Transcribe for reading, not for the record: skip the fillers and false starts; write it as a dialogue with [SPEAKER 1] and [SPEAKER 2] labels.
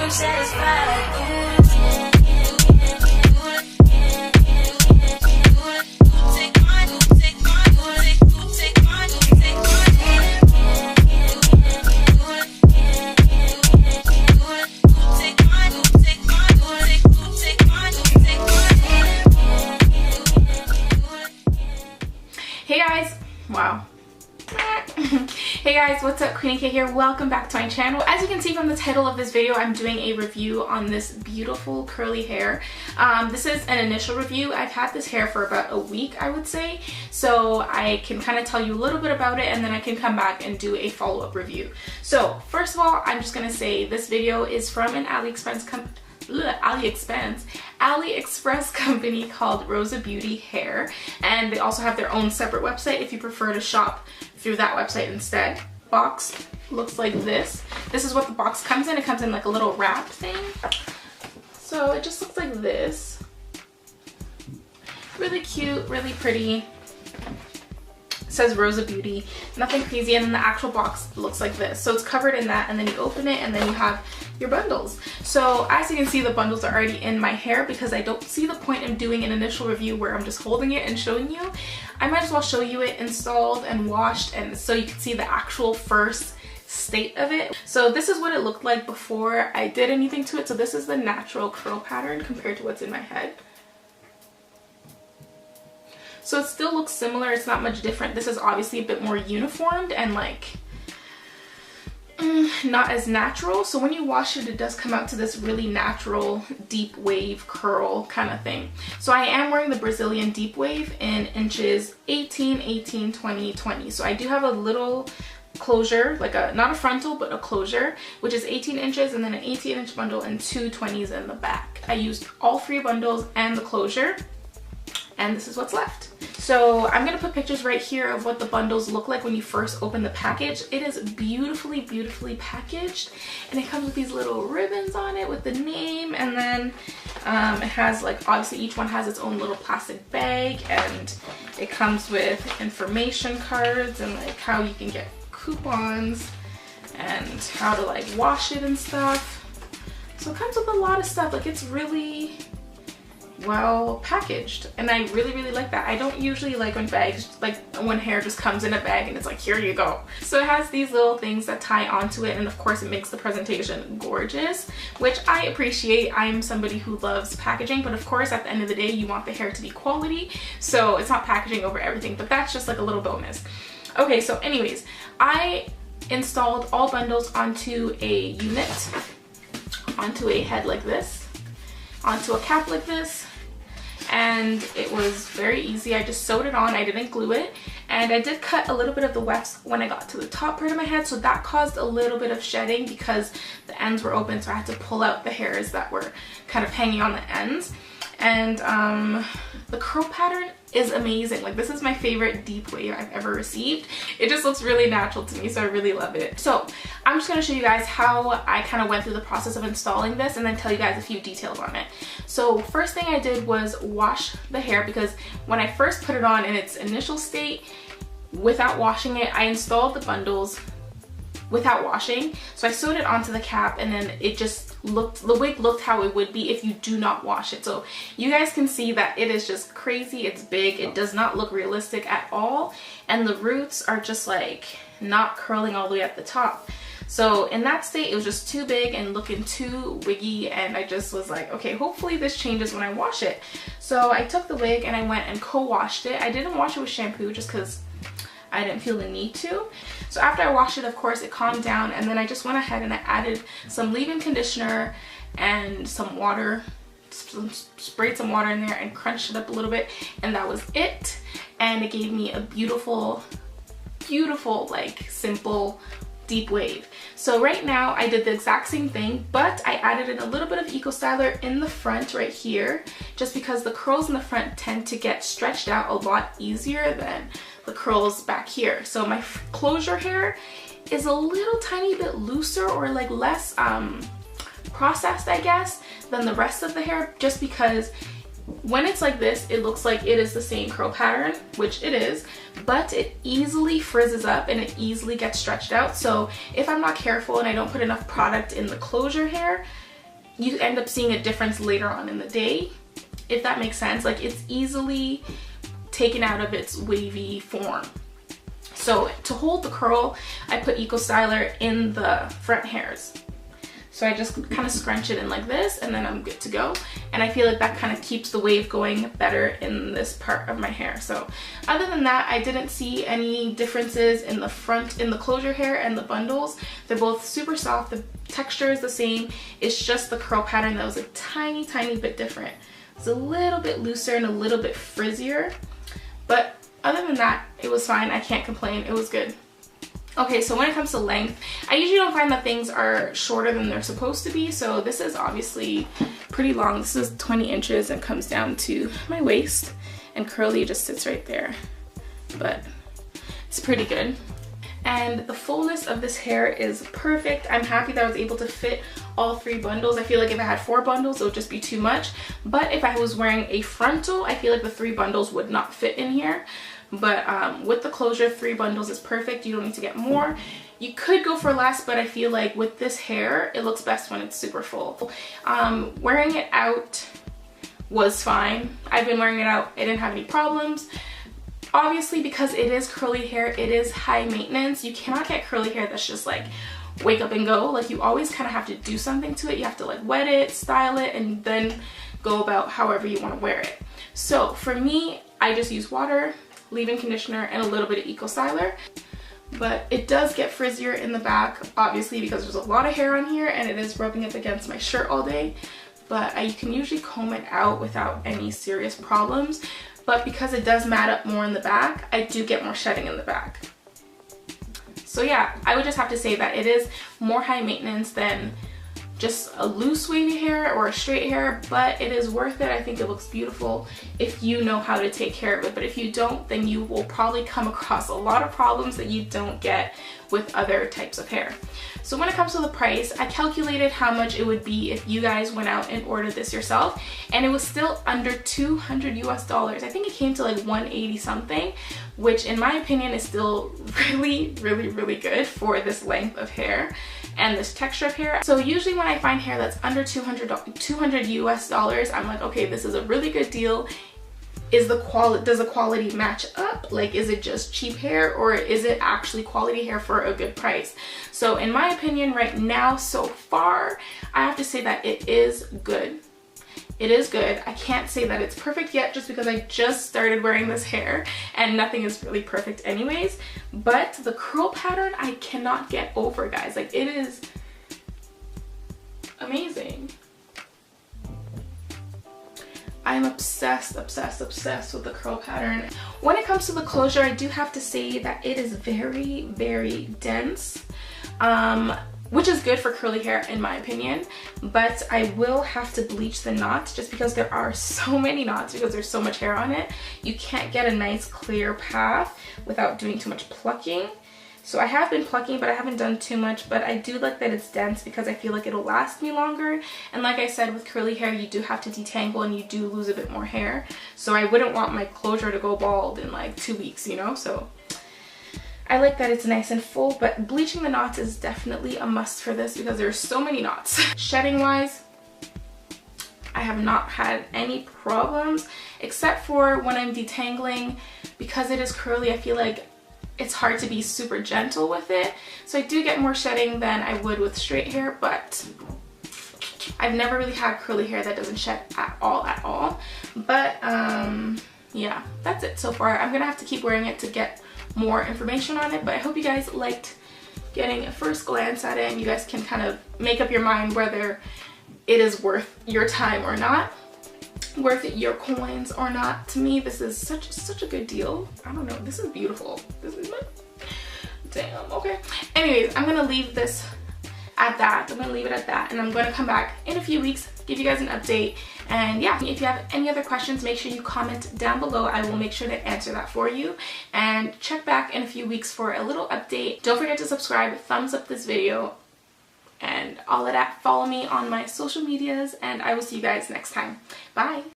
[SPEAKER 1] I'm satisfied.
[SPEAKER 2] Hey guys, wow. Hey guys, what's up? Queenie K here. Welcome back to my channel. As you can see from the title of this video, I'm doing a review on this beautiful curly hair. This is an initial review. I've had this hair for about a week, I would say, so I can kind of tell you a little bit about it and then I can come back and do a follow-up review. So first of all, I'm just gonna say this video is from an Aliexpress company called Rosabeauty Hair, and they also have their own separate website if you prefer to shop through that website instead. Box looks like this. This is what the box comes in. It comes in like a little wrap thing. So it just looks like this. Really cute, really pretty. It says Rosabeauty, nothing crazy, and then the actual box looks like this. So it's covered in that, and then you open it and then you have your bundles. So as you can see, the bundles are already in my hair because I don't see the point in doing an initial review where I'm just holding it and showing you. I might as well show you it installed and washed, and so you can see the actual first state of it. So this is what it looked like before I did anything to it. So this is the natural curl pattern compared to what's in my head. So it still looks similar, it's not much different. This is obviously a bit more uniformed and like not as natural. So when you wash it, it does come out to this really natural deep wave curl kind of thing. So I am wearing the Brazilian deep wave in inches 18, 18, 20, 20. So I do have a little closure, like a, not a frontal, but a closure, which is 18 inches and then an 18-inch bundle and 2 20s in the back. I used all 3 bundles and the closure, and this is what's left. So I'm gonna put pictures right here of what the bundles look like when you first open the package. It is beautifully, beautifully packaged, and it comes with these little ribbons on it with the name, and then it has like, obviously each one has its own little plastic bag, and it comes with information cards and like how you can get coupons and how to like wash it and stuff. So it comes with a lot of stuff. Like, it's really well packaged, and I really, really like that. I don't usually like when bags, like when hair just comes in a bag and it's like, here you go. So it has these little things that tie onto it, and of course it makes the presentation gorgeous, which I appreciate. I'm somebody who loves packaging, but of course at the end of the day you want the hair to be quality, so it's not packaging over everything, but that's just like a little bonus. Okay, so anyways, I installed all bundles onto a unit, onto a head like this, onto a cap like this, and it was very easy. I just sewed it on, I didn't glue it, and I did cut a little bit of the wefts when I got to the top part of my head, so that caused a little bit of shedding because the ends were open, so I had to pull out the hairs that were kind of hanging on the ends. And the curl pattern is amazing. Like, this is my favorite deep wave I've ever received. It just looks really natural to me, so I really love it. So I'm just going to show you guys how I kind of went through the process of installing this and then tell you guys a few details on it. So first thing I did was wash the hair, because when I first put it on in its initial state without washing it, I installed the bundles without washing. So I sewed it onto the cap, and then it just looked, the wig looked how it would be if you do not wash it. So you guys can see that it is just crazy. It's big. It does not look realistic at all, and the roots are just like not curling all the way at the top. So in that state, it was just too big and looking too wiggy, and I just was like, okay, hopefully this changes when I wash it. So I took the wig and I went and co-washed it. I didn't wash it with shampoo just because I didn't feel the need to. So after I washed it, of course, it calmed down, and then I just went ahead and I added some leave-in conditioner and some water, sprayed some water in there and crunched it up a little bit, and that was it. And it gave me a beautiful, beautiful, like simple deep wave. So right now I did the exact same thing, but I added in a little bit of Eco Styler in the front right here, just because the curls in the front tend to get stretched out a lot easier than the curls back here. So my closure hair is a little tiny bit looser, or like less processed, I guess, than the rest of the hair, just because when it's like this, it looks like it is the same curl pattern, which it is, but it easily frizzes up and it easily gets stretched out. So if I'm not careful and I don't put enough product in the closure hair, you end up seeing a difference later on in the day, if that makes sense. Like, it's easily taken out of its wavy form. So to hold the curl, I put Eco Styler in the front hairs. So I just kind of scrunch it in like this, and then I'm good to go. And I feel like that kind of keeps the wave going better in this part of my hair. So other than that, I didn't see any differences in the front, in the closure hair and the bundles. They're both super soft. The texture is the same. It's just the curl pattern that was a tiny, tiny bit different. It's a little bit looser and a little bit frizzier. But other than that, it was fine. I can't complain. It was good. Okay, so when it comes to length, I usually don't find that things are shorter than they're supposed to be. So this is obviously pretty long. This is 20 inches and comes down to my waist, and curly just sits right there. But it's pretty good. And the fullness of this hair is perfect. I'm happy that I was able to fit all 3 bundles. I feel like if I had 4 bundles, it would just be too much. But if I was wearing a frontal, I feel like the 3 bundles would not fit in here. But with the closure, 3 bundles is perfect. You don't need to get more. You could go for less, but I feel like with this hair, it looks best when it's super full. Wearing it out was fine. I've been wearing it out. I didn't have any problems. Obviously, because it is curly hair, it is high maintenance. You cannot get curly hair that's just like wake up and go. Like, you always kind of have to do something to it. You have to like wet it, style it, and then go about however you want to wear it. So for me, I just use water, leave-in conditioner, and a little bit of Eco Styler. But it does get frizzier in the back, obviously, because there's a lot of hair on here and it is rubbing up against my shirt all day. But you can usually comb it out without any serious problems. But because it does mat up more in the back, I do get more shedding in the back. So yeah, I would just have to say that it is more high maintenance than just a loose wavy hair or a straight hair, but it is worth it. I think it looks beautiful if you know how to take care of it. But if you don't, then you will probably come across a lot of problems that you don't get with other types of hair. So when it comes to the price, I calculated how much it would be if you guys went out and ordered this yourself, and it was still under $200 US. I think it came to like 180 something, which in my opinion is still really, really, really good for this length of hair and this texture of hair. So usually when I find hair that's under $200 US, I'm like, okay, this is a really good deal. Does the quality match up? Like, is it just cheap hair, or is it actually quality hair for a good price? So in my opinion right now, so far, I have to say that it is good. It is good. I can't say that it's perfect yet just because I just started wearing this hair and nothing is really perfect anyways. But the curl pattern, I cannot get over, guys. Like, it is amazing. I'm obsessed, obsessed, obsessed with the curl pattern. When it comes to the closure, I do have to say that it is very, very dense, which is good for curly hair in my opinion, but I will have to bleach the knots just because there are so many knots because there's so much hair on it. You can't get a nice clear path without doing too much plucking. So I have been plucking, but I haven't done too much, but I do like that it's dense because I feel like it'll last me longer. And like I said, with curly hair, you do have to detangle and you do lose a bit more hair. So I wouldn't want my closure to go bald in like 2 weeks, you know? So I like that it's nice and full, but bleaching the knots is definitely a must for this because there's so many knots. Shedding wise, I have not had any problems except for when I'm detangling. Because it is curly, I feel like it's hard to be super gentle with it. So I do get more shedding than I would with straight hair, but I've never really had curly hair that doesn't shed at all. But yeah, that's it so far. I'm gonna have to keep wearing it to get more information on it, but I hope you guys liked getting a first glance at it and you guys can kind of make up your mind whether it is worth your time or not, worth your coins or not. To me, this is such a good deal. I don't know, this is beautiful. This is my damn. Okay, anyways, I'm gonna leave this at that. I'm gonna leave it at that, and I'm gonna come back in a few weeks, give you guys an update. And yeah, if you have any other questions, make sure you comment down below. I will make sure to answer that for you. And check back in a few weeks for a little update. Don't forget to subscribe, thumbs up this video, and all of that. Follow me on my social medias, and I will see you guys next time. Bye.